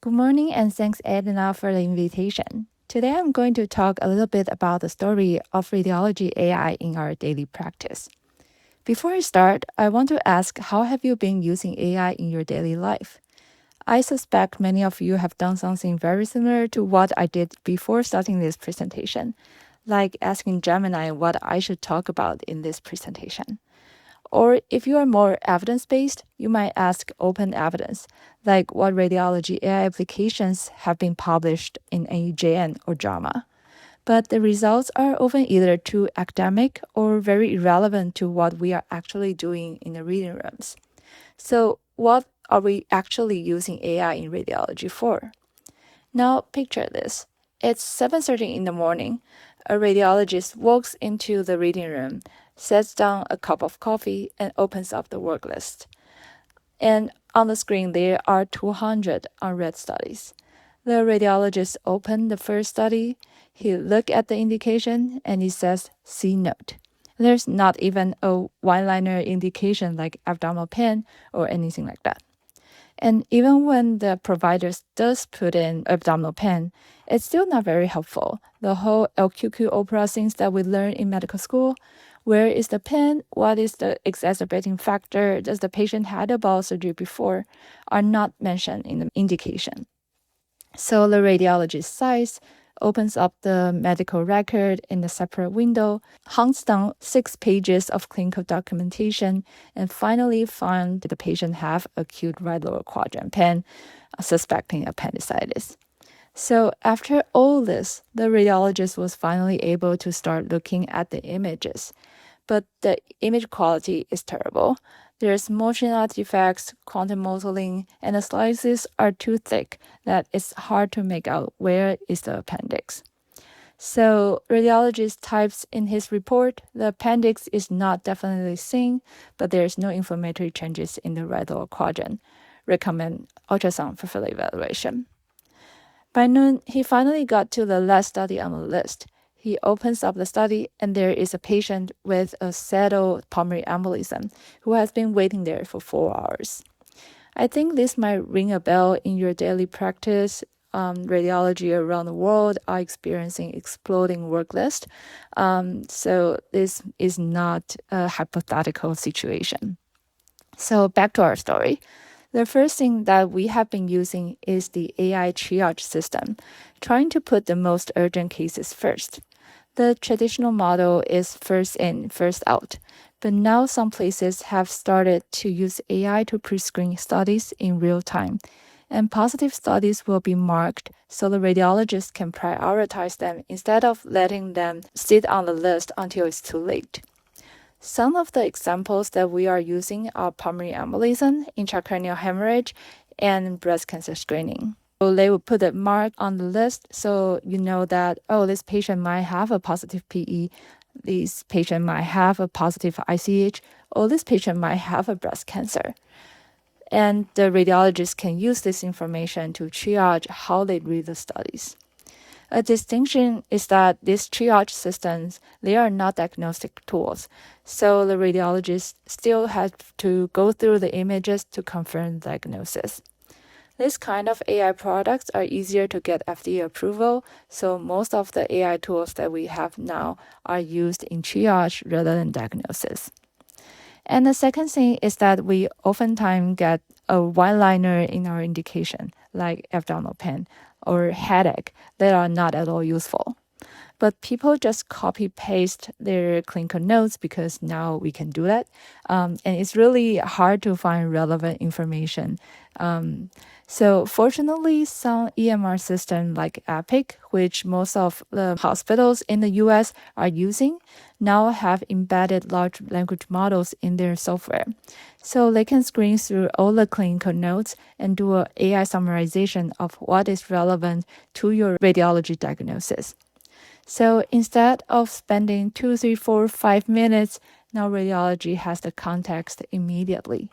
Good morning and thanks Edna for the invitation. Today I'm going to talk a little bit about the story of radiology AI in our daily practice. Before I start, I want to ask, how have you been using AI in your daily life? I suspect many of you have done something very similar to what I did before starting this presentation, like asking Gemini what I should talk about in this presentation. Or if you are more evidence-based, you might ask open evidence, like what radiology AI applications have been published in AJN or JAMA. But the results are often either too academic or very irrelevant to what we are actually doing in the reading rooms. So what are we actually using AI in radiology for? Now picture this. It's 7:30 in the morning. A radiologist walks into the reading room, sets down a cup of coffee, and opens up the work list. And on the screen, there are 200 unread studies. The radiologist opens the first study, he looks at the indication, and he says, C note. There's not even a one-liner indication like abdominal pain or anything like that. And even when the provider does put in abdominal pain, it's still not very helpful. The whole LQQ opera things that we learn in medical school, where is the pain, what is the exacerbating factor, does the patient had a bowel surgery before, are not mentioned in the indication. So the radiologist sighs, opens up the medical record in a separate window, hunts down 6 pages of clinical documentation, and finally found the patient have acute right lower quadrant pain, suspecting appendicitis. So after all this, the radiologist was finally able to start looking at the images. But the image quality is terrible. There's motion artifacts, quantum modeling, and the slices are too thick that it's hard to make out where is the appendix. So radiologist types in his report, the appendix is not definitely seen, but there's no inflammatory changes in the right lower quadrant. Recommend ultrasound for further evaluation. By noon, he finally got to the last study on the list. He opens up the study, and there is a patient with a settled pulmonary embolism who has been waiting there for 4 hours. I think this might ring a bell in your daily practice. Radiology around the world are experiencing exploding work list. So this is not a hypothetical situation. So back to our story. The first thing that we have been using is the AI triage system, trying to put the most urgent cases first. The traditional model is first in, first out, but now some places have started to use AI to pre-screen studies in real time, and positive studies will be marked so the radiologist can prioritize them instead of letting them sit on the list until it's too late. Some of the examples that we are using are pulmonary embolism, intracranial hemorrhage, and breast cancer screening. So they will put a mark on the list so you know that, oh, this patient might have a positive PE, this patient might have a positive ICH, or this patient might have a breast cancer. And the radiologist can use this information to triage how they read the studies. A distinction is that these triage systems, they are not diagnostic tools, so the radiologist still has to go through the images to confirm the diagnosis. This kind of AI products are easier to get FDA approval, so most of the AI tools that we have now are used in triage rather than diagnosis. And the second thing is that we oftentimes get a one-liner in our indication, like abdominal pain or headache, that are not at all useful. But people just copy-paste their clinical notes because now we can do that. And it's really hard to find relevant information. So fortunately, some EMR systems like Epic, which most of the hospitals in the US are using, now have embedded large language models in their software. So they can screen through all the clinical notes and do an AI summarization of what is relevant to your radiology diagnosis. So instead of spending 2, 3, 4, 5 minutes, now radiology has the context immediately.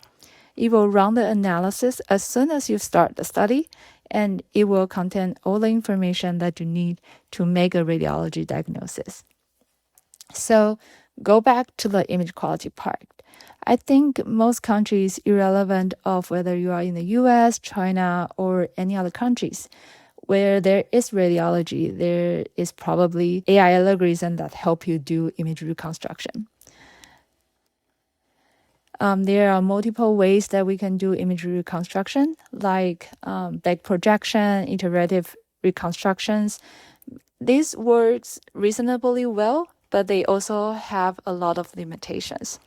It will run the analysis as soon as you start the study, and it will contain all the information that you need to make a radiology diagnosis. So go back to the image quality part. I think most countries, irrelevant of whether you are in the US, China, or any other countries, where there is radiology, there is probably AI algorithm that help you do image reconstruction. There are multiple ways that we can do image reconstruction, like back projection, iterative reconstructions. This works reasonably well, but they also have a lot of limitations.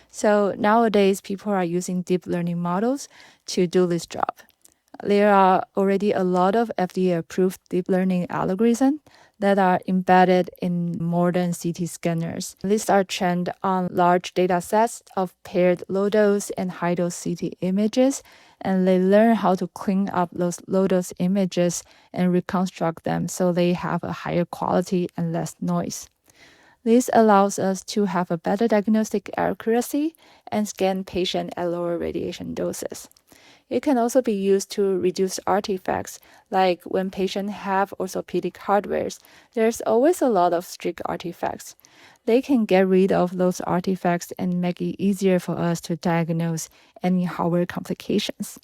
So nowadays, people are using deep learning models to do this job. There are already a lot of FDA-approved deep learning algorithms that are embedded in modern CT scanners. These are trained on large data sets of paired low-dose and high-dose CT images, and they learn how to clean up those low-dose images and reconstruct them so they have a higher quality and less noise. This allows us to have a better diagnostic accuracy and scan patient at lower radiation doses. It can also be used to reduce artifacts, like when patients have orthopedic hardwares, there's always a lot of strict artifacts. They can get rid of those artifacts and make it easier for us to diagnose any hardware complications.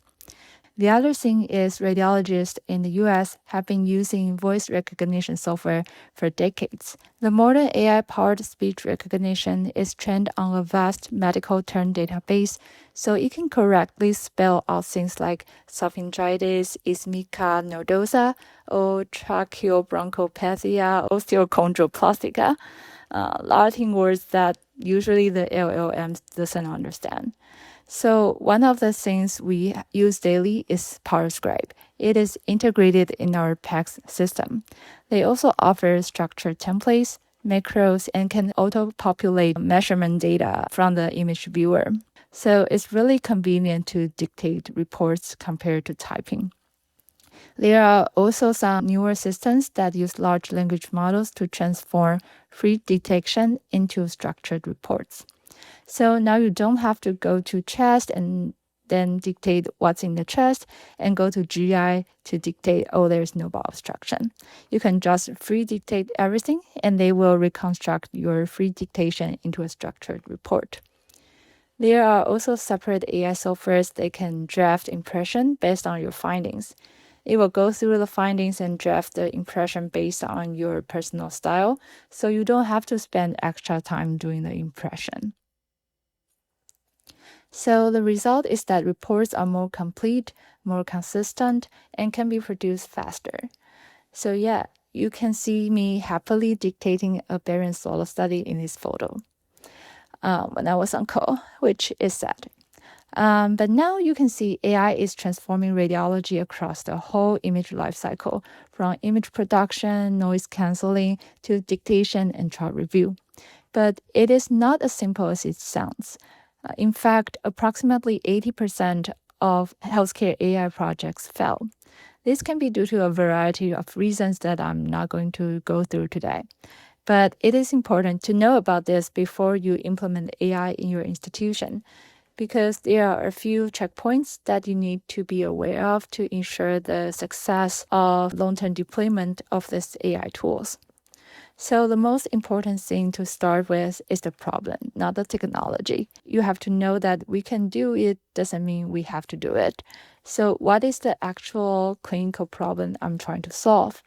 The other thing is radiologists in the US have been using voice recognition software for decades. The modern AI-powered speech recognition is trained on a vast medical term database, so it can correctly spell out things like esophagitis, ischemia nodosa, or tracheobronchopathia, osteochondroplastica, Latin words that usually the LLM doesn't understand. So one of the things we use daily is PowerScribe. It is integrated in our PACS system. They also offer structured templates, macros, and can auto-populate measurement data from the image viewer. So it's really convenient to dictate reports compared to typing. There are also some newer systems that use large language models to transform free detection into structured reports. So now you don't have to go to chest and then dictate what's in the chest and go to GI to dictate, oh, there's no bowel obstruction. You can just free dictate everything and they will reconstruct your free dictation into a structured report. There are also separate AI softwares that can draft impression based on your findings. It will go through the findings and draft the impression based on your personal style, so you don't have to spend extra time doing the impression. So the result is that reports are more complete, more consistent, and can be produced faster. So yeah, you can see me happily dictating a barium solo study in this photo when I was on call, which is sad. But now you can see AI is transforming radiology across the whole image lifecycle, from image production, noise canceling, to dictation and chart review. But it is not as simple as it sounds. In fact, approximately 80% of healthcare AI projects fail. This can be due to a variety of reasons that I'm not going to go through today. But it is important to know about this before you implement AI in your institution, because there are a few checkpoints that you need to be aware of to ensure the success of long-term deployment of these AI tools. So the most important thing to start with is the problem, not the technology. You have to know that we can do it doesn't mean we have to do it. So what is the actual clinical problem I'm trying to solve?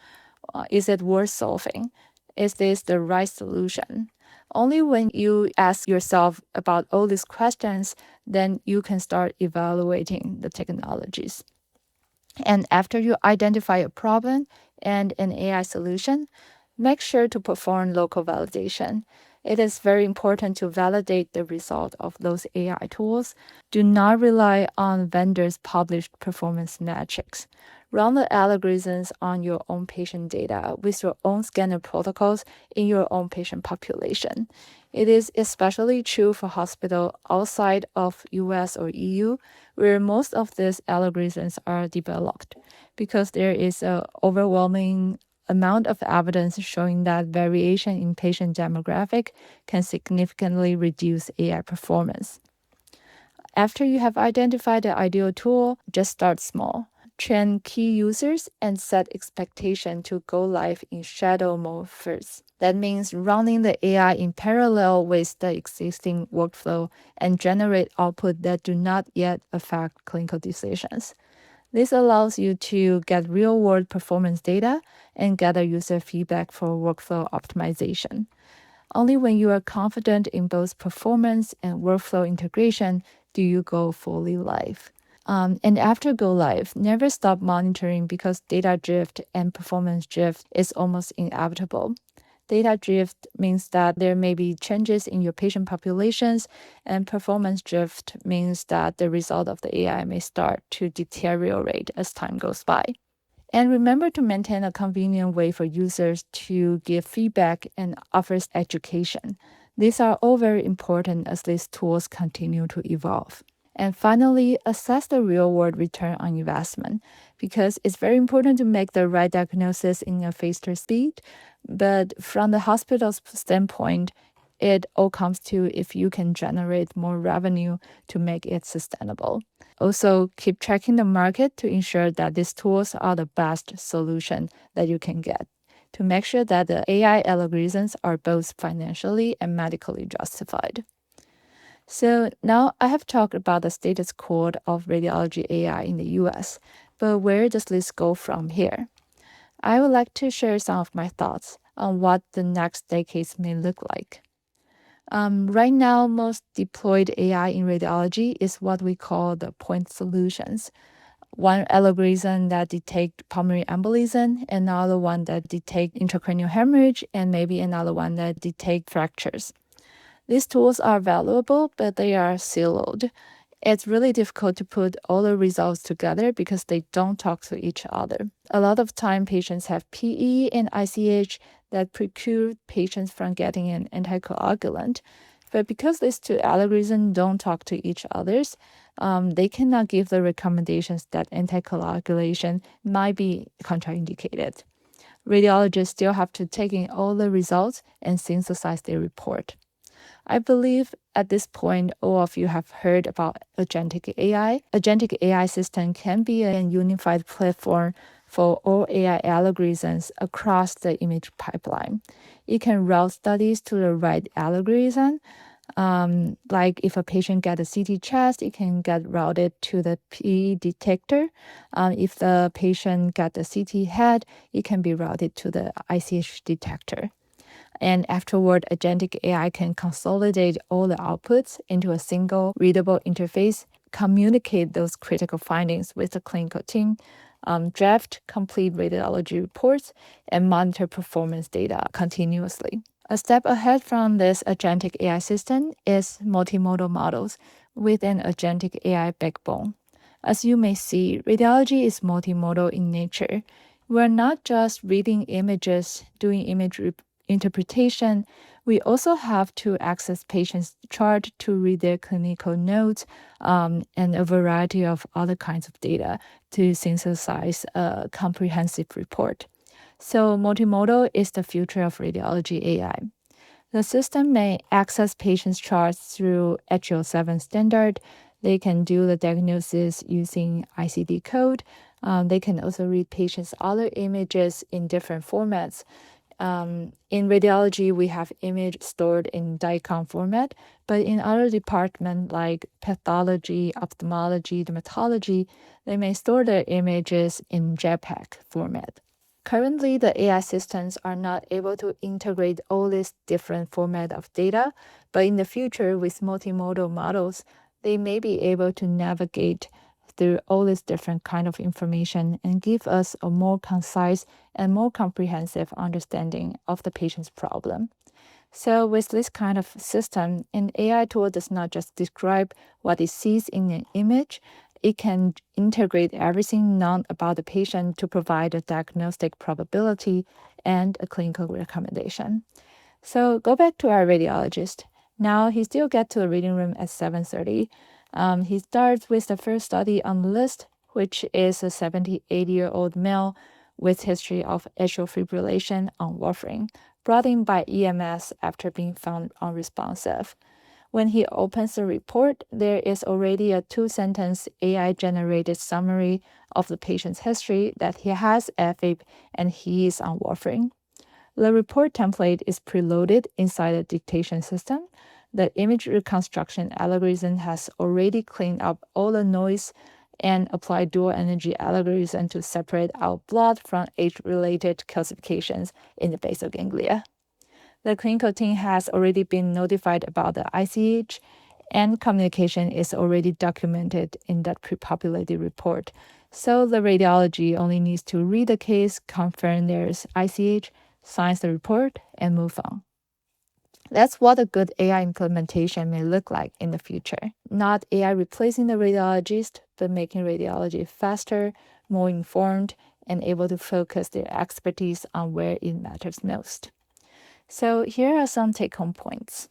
Is it worth solving? Is this the right solution? Only when you ask yourself about all these questions, then you can start evaluating the technologies. And after you identify a problem and an AI solution, make sure to perform local validation. It is very important to validate the result of those AI tools. Do not rely on vendors' published performance metrics. Run the algorithms on your own patient data with your own scanner protocols in your own patient population. It is especially true for hospitals outside of US or EU, where most of these algorithms are developed, because there is an overwhelming amount of evidence showing that variation in patient demographic can significantly reduce AI performance. After you have identified the ideal tool, just start small. Train key users and set expectation to go live in shadow mode first. That means running the AI in parallel with the existing workflow and generate output that do not yet affect clinical decisions. This allows you to get real-world performance data and gather user feedback for workflow optimization. Only when you are confident in both performance and workflow integration do you go fully live. And after go live, never stop monitoring because data drift and performance drift is almost inevitable. Data drift means that there may be changes in your patient populations, and performance drift means that the result of the AI may start to deteriorate as time goes by. And remember to maintain a convenient way for users to give feedback and offers education. These are all very important as these tools continue to evolve. And finally, assess the real-world return on investment because it's very important to make the right diagnosis in a faster speed. But from the hospital's standpoint, it all comes to if you can generate more revenue to make it sustainable. Also, keep tracking the market to ensure that these tools are the best solution that you can get to make sure that the AI algorithms are both financially and medically justified. So now I have talked about the status quo of radiology AI in the US, but where does this go from here? I would like to share some of my thoughts on what the next decades may look like. Right now, most deployed AI in radiology is what we call the point solutions. One algorithm that detects pulmonary embolism, another one that detects intracranial hemorrhage, and maybe another one that detects fractures. These tools are valuable, but they are siloed. It's really difficult to put all the results together because they don't talk to each other. A lot of time, patients have PE and ICH that preclude patients from getting an anticoagulant. But because these two algorithms don't talk to each other, they cannot give the recommendations that anticoagulation might be contraindicated. Radiologists still have to take in all the results and synthesize their report. I believe at this point, all of you have heard about agentic AI. Agentic AI system can be a unified platform for all AI algorithms across the image pipeline. It can route studies to the right algorithm. Like if a patient gets a CT chest, it can get routed to the PE detector. If the patient got the CT head, it can be routed to the ICH detector. And afterward, agentic AI can consolidate all the outputs into a single readable interface, communicate those critical findings with the clinical team, draft complete radiology reports, and monitor performance data continuously. A step ahead from this agentic AI system is multimodal models with an agentic AI backbone. As you may see, radiology is multimodal in nature. We're not just reading images, doing image interpretation, we also have to access patients' chart to read their clinical notes and a variety of other kinds of data to synthesize a comprehensive report. So multimodal is the future of radiology AI. The system may access patients' charts through HL7 standard. They can do the diagnosis using ICD code. They can also read patients' other images in different formats. In radiology, we have image stored in DICOM format, but in other departments like pathology, ophthalmology, dermatology, they may store their images in JPEG format. Currently, the AI systems are not able to integrate all these different formats of data, but in the future, with multimodal models, they may be able to navigate through all this different kind of information and give us a more concise and more comprehensive understanding of the patient's problem. So with this kind of system, an AI tool does not just describe what it sees in an image, it can integrate everything known about the patient to provide a diagnostic probability and a clinical recommendation. So go back to our radiologist. Now he still gets to the reading room at 7:30. He starts with the first study on the list, which is a 78-year-old male with history of atrial fibrillation on warfarin, brought in by EMS after being found unresponsive. When he opens the report, there is already a 2-sentence AI-generated summary of the patient's history that he has AFib and he is on warfarin. The report template is preloaded inside the dictation system. The image reconstruction algorithm has already cleaned up all the noise and applied dual energy algorithm to separate out blood from age-related calcifications in the basal ganglia. The clinical team has already been notified about the ICH, and communication is already documented in that pre-populated report. So the radiology only needs to read the case, confirm there's ICH, signs the report, and move on. That's what a good AI implementation may look like in the future. Not AI replacing the radiologist, but making radiology faster, more informed, and able to focus their expertise on where it matters most. So here are some take-home points.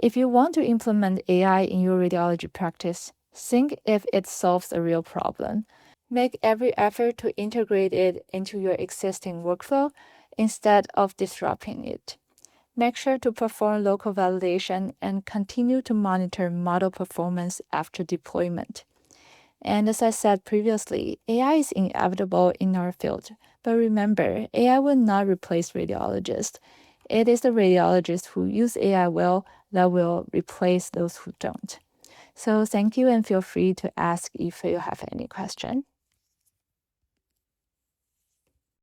If you want to implement AI in your radiology practice, think if it solves a real problem. Make every effort to integrate it into your existing workflow instead of disrupting it. Make sure to perform local validation and continue to monitor model performance after deployment. And as I said previously, AI is inevitable in our field. But remember, AI will not replace radiologists. It is the radiologists who use AI well that will replace those who don't. So thank you, and feel free to ask if you have any question.